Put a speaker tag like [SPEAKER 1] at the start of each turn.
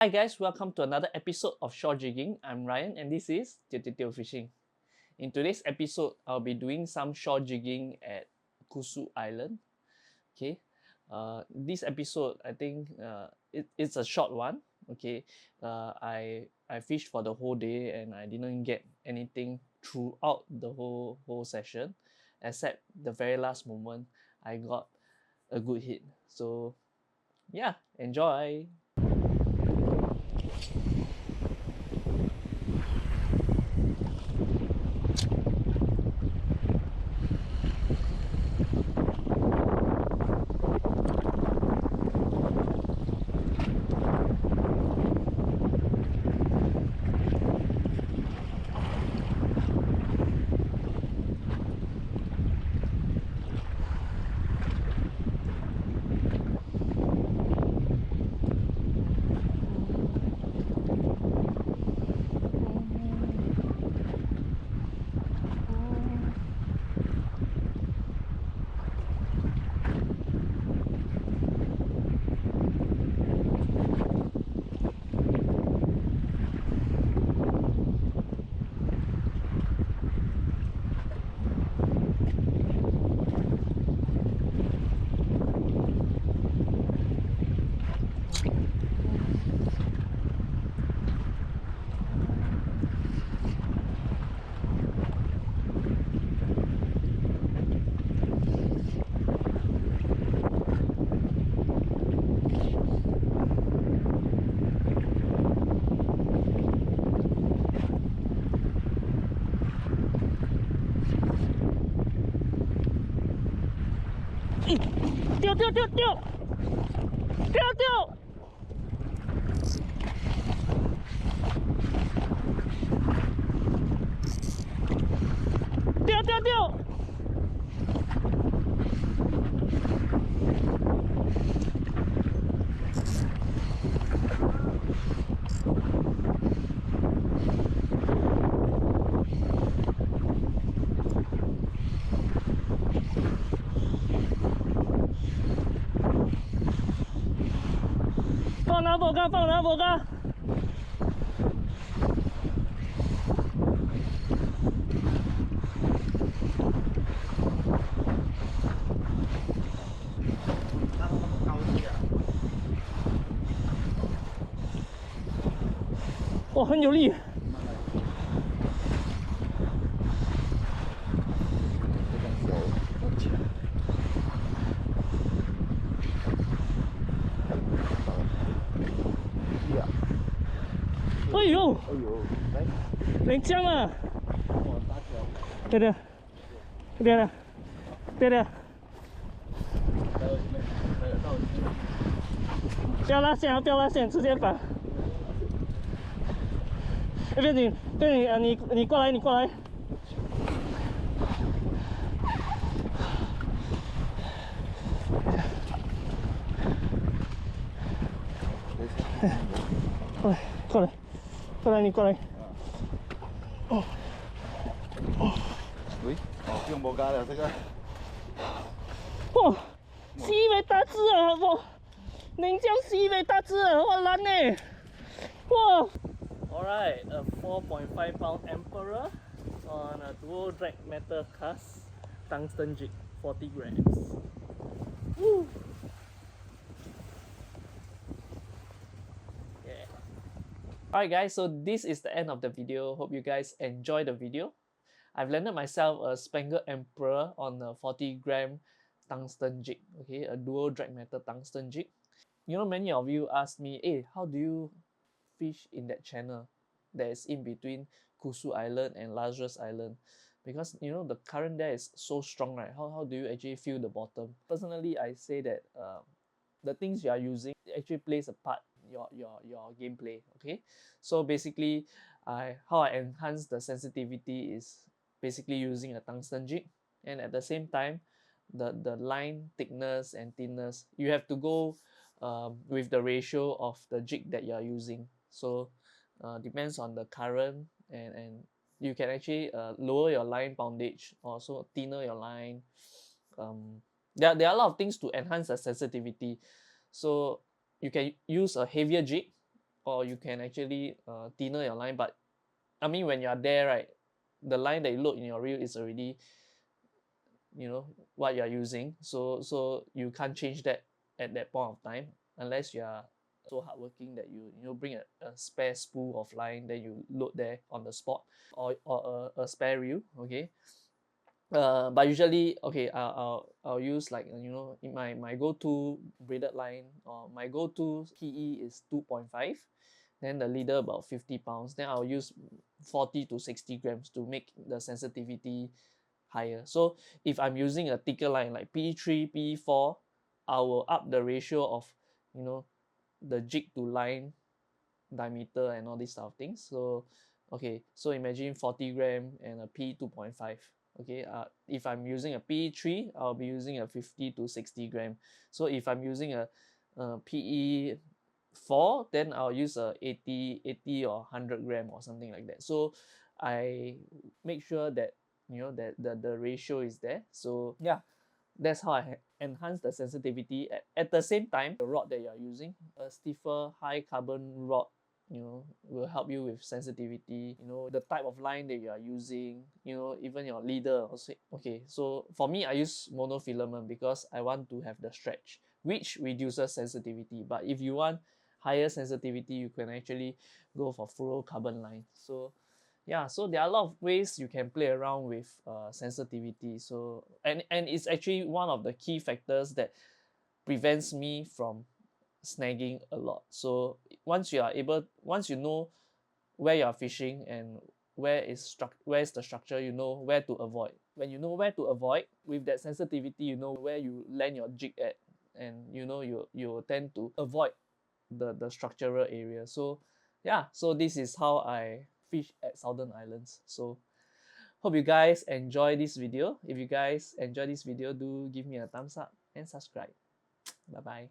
[SPEAKER 1] Hi guys, welcome to another episode of Shore Jigging. I'm Ryan and this is Tiotiotio Fishing. In today's episode, I'll be doing some shore jigging at Kusu Island. Okay, this episode I think it's a short one. Okay, I fished for the whole day and I didn't get anything throughout the whole session, except the very last moment I got a good hit. So yeah, enjoy. Tiêu tiêu tiêu tiêu tiêu tiêu tiêu tiêu tiêu放哪拨竿，放哪拨竿。哇，很有力。哎呦！哎呦，来，连枪啊！对对，对对，对对。不要拉线啊！不要拉线，直接绑。不要紧，不要紧啊！你过来，你过来。过来，过来。过来，你过来。哦，哦，
[SPEAKER 2] 喂，不用摸竿了，这个。
[SPEAKER 1] 哇，4尾大只啊！哇，宁江4尾大只啊！哇，难呢！哇。Alright, a 4.5 pound Emperor on a dual drag metal cast tungsten jig, 40 grams. Woo. Alright guys, so this is the end of the video. Hope you guys enjoy the video. I've landed myself a Spangled Emperor on a 40-gram tungsten jig, okay, a dual drag metal tungsten jig. You know, many of you asked me, hey, how do you fish in that channel that is in between Kusu Island and Lazarus Island? Because, you know, the current there is so strong, right? How do you actually feel the bottom? Personally, I say that the things you are using actually plays a part your gameplay. Okay, so basically how I enhance the sensitivity is basically using a tungsten jig, and at the same time the line thickness and thinness, you have to go with the ratio of the jig that you are using. So depends on the current, and you can actually lower your line poundage, also thinner your line. There are a lot of things to enhance the sensitivity. So you can use a heavier jig or you can actually thinner your line. But I mean, when you're there, right, the line that you load in your reel is already, you know, what you're using. So you can't change that at that point of time unless you are so hardworking that you bring a spare spool of line, then you load there on the spot, or a spare reel, okay. But usually, okay, I'll use, like, in my go-to braided line, or my go-to PE is 2.5, then the leader about 50 pounds, then I'll use 40 to 60 grams to make the sensitivity higher. So if I'm using a thicker line like PE3, PE4, I will up the ratio of, you know, the jig to line diameter and all these stuff of things. So okay, so imagine 40 gram and a P 2.5. Okay, if I'm using a PE3, I'll be using a 50 to 60 gram. So if I'm using a PE4, then I'll use a 80 or 100 gram or something like that. So I make sure that, that the ratio is there. So yeah, that's how I enhance the sensitivity. At the same time, the rod that you're using, a stiffer high carbon rod, will help you with sensitivity, the type of line that you are using, even your leader also. Okay, so for me, I use monofilament because I want to have the stretch, which reduces sensitivity. But if you want higher sensitivity, you can actually go for fluorocarbon line. So yeah, so there are a lot of ways you can play around with sensitivity. So and it's actually one of the key factors that prevents me from snagging a lot. So once you know where you are fishing and where is the structure, you know where to avoid. When you know where to avoid with that sensitivity, you know where you land your jig at, and you tend to avoid the structural area. So yeah, so this is how I fish at Southern Islands. So hope you guys enjoy this video. If you guys enjoy this video, do give me a thumbs up and subscribe. Bye bye.